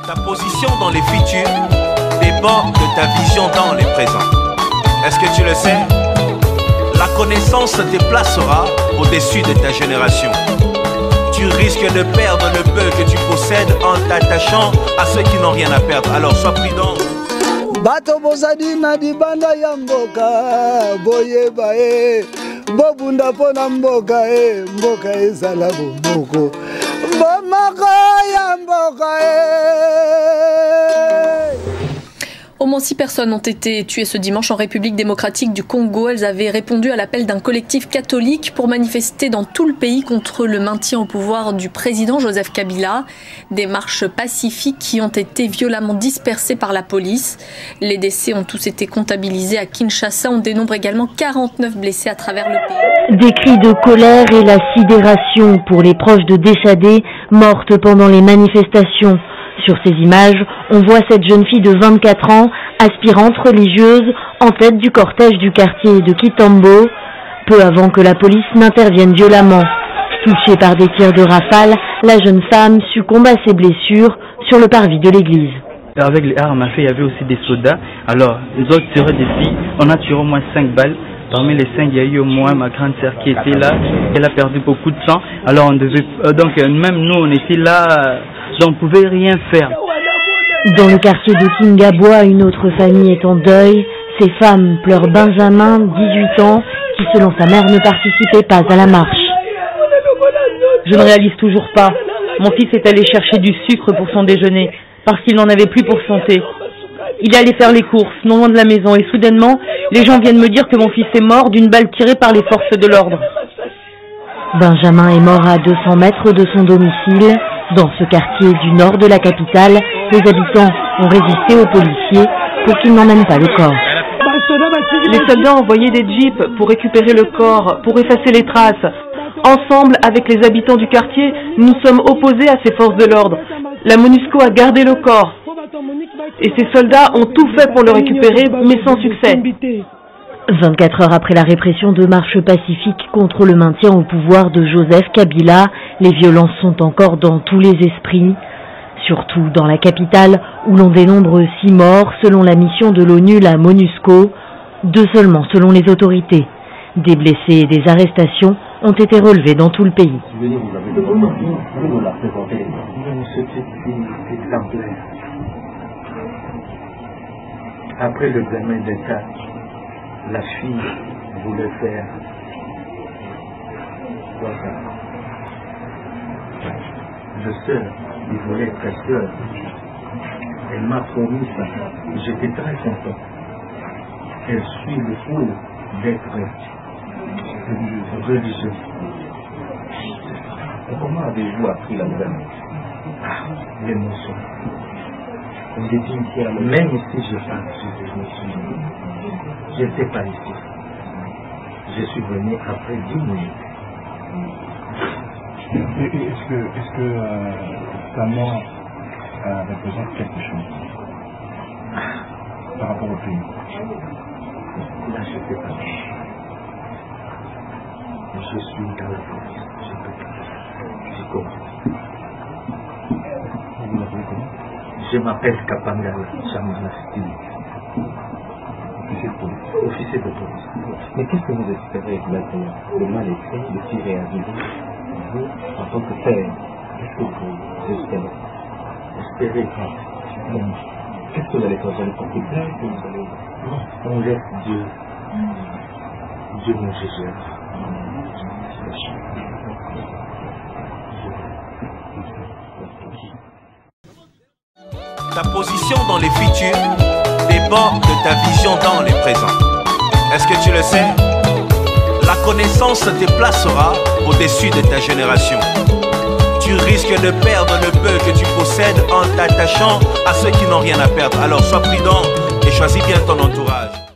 Ta position dans les futurs dépend de ta vision dans les présents. Est-ce que tu le sais? La connaissance te placera au-dessus de ta génération. Tu risques de perdre le peu que tu possèdes en t'attachant à ceux qui n'ont rien à perdre. Alors sois prudent. Bato bozadi na dibanda ya mboka boyeba bobunda pona mboka mboka ezala bomoko bomoko ya mboka Au moins 6 personnes ont été tuées ce dimanche en République démocratique du Congo. Elles avaient répondu à l'appel d'un collectif catholique pour manifester dans tout le pays contre le maintien au pouvoir du président Joseph Kabila. Des marches pacifiques qui ont été violemment dispersées par la police. Les décès ont tous été comptabilisés à Kinshasa. On dénombre également 49 blessés à travers le pays. Des cris de colère et la sidération pour les proches de décédés mortes pendant les manifestations. Sur ces images, on voit cette jeune fille de 24 ans, aspirante religieuse, en tête du cortège du quartier de Kitambo, peu avant que la police n'intervienne violemment. Touchée par des tirs de rafale, la jeune femme succombe à ses blessures sur le parvis de l'église. Avec les armes à feu, il y avait aussi des soldats. Alors, nous autres tiraient des filles, on a tiré au moins 5 balles. Parmi les 5, il y a eu au moins ma grande sœur qui était là. Elle a perdu beaucoup de sang. Alors on devait, donc même nous, on était là, on ne pouvait rien faire. Dans le quartier de Kingabois, une autre famille est en deuil. Ces femmes pleurent Benjamin, 18 ans, qui selon sa mère ne participait pas à la marche. Je ne réalise toujours pas. Mon fils est allé chercher du sucre pour son déjeuner, parce qu'il n'en avait plus pour son thé. Il est allé faire les courses, non loin de la maison, et soudainement, les gens viennent me dire que mon fils est mort d'une balle tirée par les forces de l'ordre. Benjamin est mort à 200 mètres de son domicile. Dans ce quartier du nord de la capitale, les habitants ont résisté aux policiers pour qu'ils n'emmènent pas le corps. Les soldats ont envoyé des jeeps pour récupérer le corps, pour effacer les traces. Ensemble, avec les habitants du quartier, nous sommes opposés à ces forces de l'ordre. La MONUSCO a gardé le corps. Et ces soldats ont tout fait pour le récupérer, mais sans succès. 24 heures après la répression de marches pacifiques contre le maintien au pouvoir de Joseph Kabila, les violences sont encore dans tous les esprits, surtout dans la capitale où l'on dénombre 6 morts selon la mission de l'ONU, la MONUSCO, 2 seulement selon les autorités. Des blessés et des arrestations ont été relevés dans tout le pays. Après l'examen d'État, la fille voulait faire quoi ça? Le seul, il voulait être seul. Elle m'a promis ça. J'étais très content. Elle suit le cours d'être religieuse. Comment avez-vous appris la nouvelle? L'émotion. Même si je n'étais pas ici. Je suis venu après 10 minutes. Est-ce que ta mort représente quelque chose par rapport au pays? Là, je ne sais pas. Je suis dans la police. Je peux pas. Je commence. Vous l'appelez comment? Je m'appelle Kapangala Chamana Stili. Officier de police. Mais qu'est-ce que vous espérez exactement? Le mal est fait, le tir est arrivé. Vous, en tant que père, qu'est-ce que vous espérez? Espérez quoi? Qu'est-ce que vous allez faire? Vous allez porter plainte? Non, on laisse Dieu. Dieu nous jugera. Ta position dans les futurs dépend de ta vision dans les présents. Est-ce que tu le sais? La connaissance te placera au-dessus de ta génération. Tu risques de perdre le peu que tu possèdes en t'attachant à ceux qui n'ont rien à perdre. Alors sois prudent et choisis bien ton entourage.